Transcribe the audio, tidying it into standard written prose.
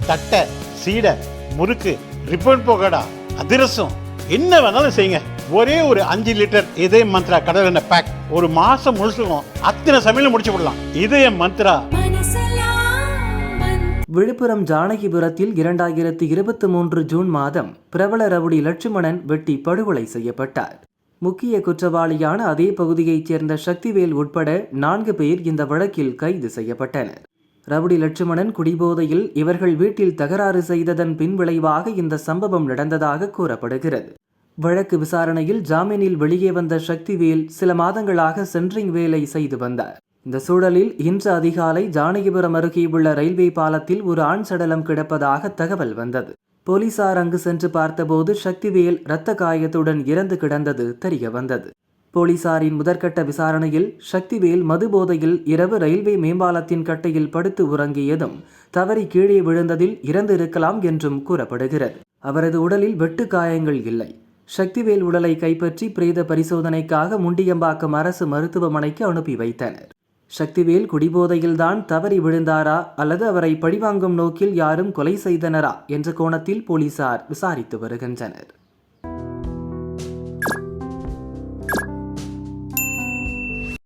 தட்டை, சீடை, முறுக்கு, ரிப்பன் பக்கோடா, அதிரசம், என்ன வேணாலும் செய்யுங்க. ஒரே ஒரு 5 லிட்டர் இதய மந்த்ரா கடல் எண்ணெய் பேக் ஒரு மாசம் முழுசுக்கும் அத்தனை சமையல் முடிச்சு விடலாம். இதய மந்த்ரா. விழுப்புரம் ஜானகிபுரத்தில் 2023 ஜூன் மாதம் பிரபல ரவுடி லட்சுமணன் வெட்டி படுகொலை செய்யப்பட்டார். முக்கிய குற்றவாளியான அதே பகுதியைச் சேர்ந்த சக்திவேல் உட்பட 4 பேர் இந்த வழக்கில் கைது செய்யப்பட்டனர். ரவுடி லட்சுமணன் குடிபோதையில் இவர்கள் வீட்டில் தகராறு செய்ததன் பின்விளைவாக இந்த சம்பவம் நடந்ததாக கூறப்படுகிறது. வழக்கு விசாரணையில் ஜாமீனில் வெளியே வந்த சக்திவேல் சில மாதங்களாக சென்ட்ரிங் வேலை செய்து வந்தார். இந்த சூழலில் இன்று அதிகாலை ஜானகிபுரம் அருகே உள்ள ரயில்வே பாலத்தில் ஒரு ஆண் சடலம் கிடப்பதாக தகவல் வந்தது. போலீசார் அங்கு சென்று பார்த்தபோது சக்திவேல் இரத்த காயத்துடன் இறந்து கிடந்தது தெரிய வந்தது. போலீசாரின் முதற்கட்ட விசாரணையில் சக்திவேல் மதுபோதையில் இரவு ரயில்வே மேம்பாலத்தின் கட்டையில் படுத்து உறங்கியதும் தவறி கீழே விழுந்ததில் இறந்து இருக்கலாம் என்றும் கூறப்படுகிறது. அவரது உடலில் வெட்டு காயங்கள் இல்லை. சக்திவேல் உடலை கைப்பற்றி பிரேத பரிசோதனைக்காக முண்டியம்பாக்கம் அரசு மருத்துவமனைக்கு அனுப்பி வைத்தனர். சக்திவேல் குடிபோதையில்தான் தவறி விழுந்தாரா அல்லது அவரை பழிவாங்கும் நோக்கில் யாரும் கொலை செய்தனரா என்ற கோணத்தில் போலீசார் விசாரித்து வருகின்றனர்.